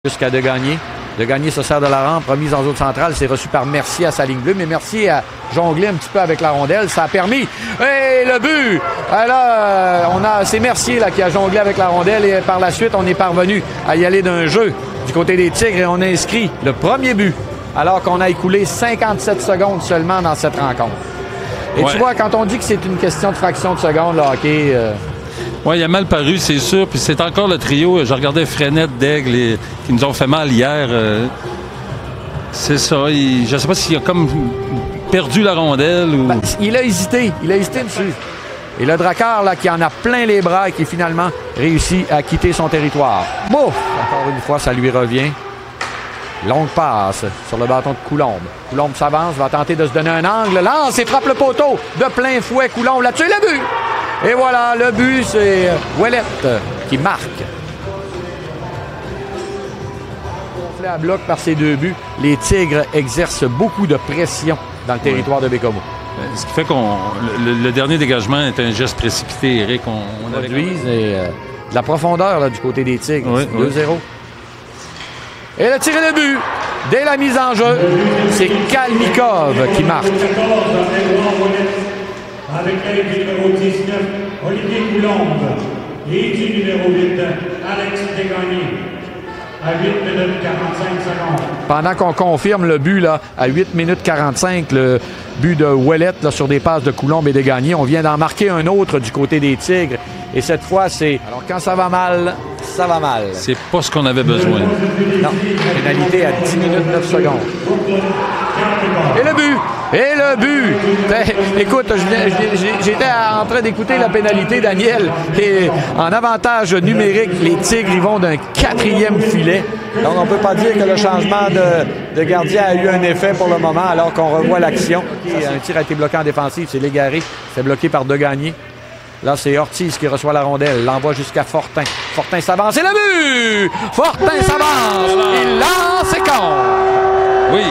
Jusqu'à De Gagné. De Gagné se sert de la rampe, remise en zone centrale, c'est reçu par Mercier à sa ligne bleue, mais Mercier a jonglé un petit peu avec la rondelle, ça a permis. Et le but! Là, c'est Mercier là, qui a jonglé avec la rondelle et par la suite, on est parvenu à y aller d'un jeu du côté des Tigres et on a inscrit le premier but alors qu'on a écoulé 57 secondes seulement dans cette rencontre. Et tu vois, quand on dit que c'est une question de fraction de seconde, le hockey... Oui, il a mal paru, c'est sûr. Puis c'est encore le trio. Je regardais Frenette, Daigle, qui nous ont fait mal hier. C'est ça. Je ne sais pas s'il a comme perdu la rondelle ou... Ben, il a hésité dessus. Et le Drakkar, là, qui en a plein les bras et qui finalement réussit à quitter son territoire. Bouf! Encore une fois, ça lui revient. Longue passe sur le bâton de Coulombe. Coulombe s'avance, va tenter de se donner un angle. Lance et frappe le poteau de plein fouet. Coulombe là-dessus, le but! Et voilà, le but, c'est Ouellet qui marque. Gonflé à bloc par ces deux buts, les Tigres exercent beaucoup de pression dans le territoire de Bécomo. Ce qui fait que le dernier dégagement est un geste précipité, Éric. On réduise et de la profondeur là, du côté des Tigres. Oui, 2-0. Et le tir et le but, dès la mise en jeu, c'est Kalmikov qui marque. Avec l'aide du numéro 19, Olivier Coulombe, et du numéro 8, Alex Desgagnés, à 8 minutes 45 secondes. Pendant qu'on confirme le but là, à 8 minutes 45, le but de Ouellet là, sur des passes de Coulombe et Desgagnés, on vient d'en marquer un autre du côté des Tigres. Et cette fois, c'est... Alors quand ça va mal, ça va mal. C'est pas ce qu'on avait besoin. Non, pénalité à 10 minutes 9 secondes. Et le but! Et le but! Écoute, j'étais en train d'écouter la pénalité, Daniel. Et en avantage numérique, les Tigres y vont d'un 4e filet. Donc, on ne peut pas dire que le changement de gardien a eu un effet pour le moment, alors qu'on revoit l'action. Un tir a été bloqué en défensive, c'est Légaré. C'est bloqué par De Gagné. Là, c'est Ortiz qui reçoit la rondelle. L'envoie jusqu'à Fortin. Fortin s'avance et le but! Fortin s'avance! Il lance et compte! Oui!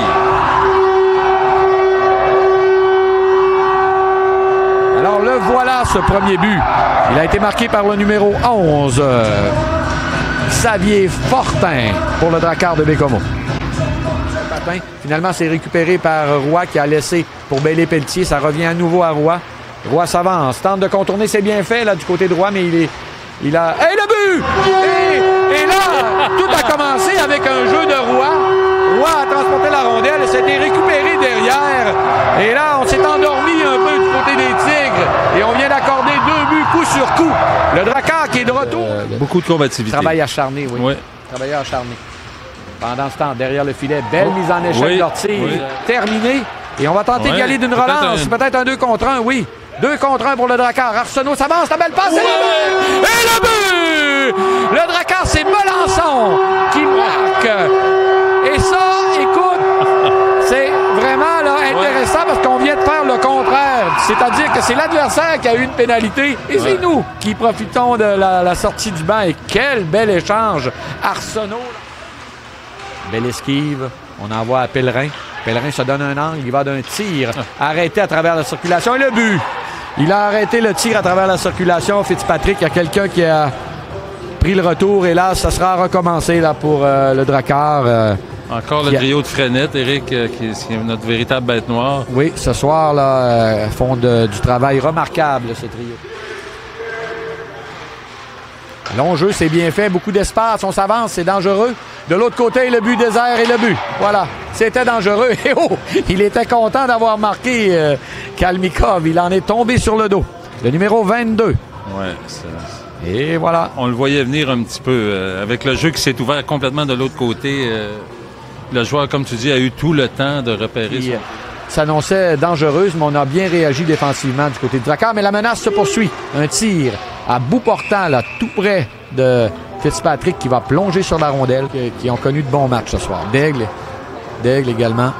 Alors, le voilà, ce premier but. Il a été marqué par le numéro 11, Xavier Fortin, pour le Drakkar de Bécomo. Finalement, c'est récupéré par Roy qui a laissé pour Bellé-Pelletier. Ça revient à nouveau à Roy. Roy s'avance, tente de contourner ses bienfaits là, du côté droit, mais il a... Et le but! Et là, tout a commencé avec un jeu de Roy. Roy a transporté la rondelle et s'était récupéré derrière. Et là, on s'est endormi un peu du côté des Tigres. Et on vient d'accorder 2 buts coup sur coup. Le Drakkar qui est de retour. Beaucoup de combativité. Travail acharné, oui. Travailleur acharné. Pendant ce temps, derrière le filet, belle mise en échec d'Ortiz. Terminée. Et on va tenter d'y aller d'une relance. Peut-être un 2 contre 1, oui. 2 contre 1 pour le Drakkar. Arsenault s'avance, la belle passe. Et le but! Le Drakkar, c'est Melançon qui marque. Et ça, écoute, c'est vraiment là, intéressant parce qu'on vient de faire le contraire. C'est-à-dire que c'est l'adversaire qui a eu une pénalité et c'est nous qui profitons de la sortie du banc. Et quel bel échange. Arsenault. Belle esquive. On envoie à Pellerin. Pellerin se donne un angle. Il va d'un tir arrêté à travers la circulation. Et le but! Il a arrêté le tir à travers la circulation. Fitzpatrick, il y a quelqu'un qui a pris le retour. Et là, ça sera recommencé là, pour le Drakkar. Encore le trio de Frenette, Éric, qui est notre véritable bête noire. Oui, ce soir, là, font du travail remarquable, ce trio. Long jeu, c'est bien fait. Beaucoup d'espace. On s'avance, c'est dangereux. De l'autre côté, le but désert et le but. Voilà, c'était dangereux. Et oh, il était content d'avoir marqué Kalmikov. Il en est tombé sur le dos. Le numéro 22. Ouais, et voilà. On le voyait venir un petit peu. Avec le jeu qui s'est ouvert complètement de l'autre côté, le joueur, comme tu dis, a eu tout le temps de repérer ça. S'annonçait dangereuse, mais on a bien réagi défensivement du côté de Drakkar. Mais la menace se poursuit. Un tir à bout portant, là, tout près de Fitzpatrick qui va plonger sur la rondelle, qui ont connu de bons matchs ce soir. Daigle également.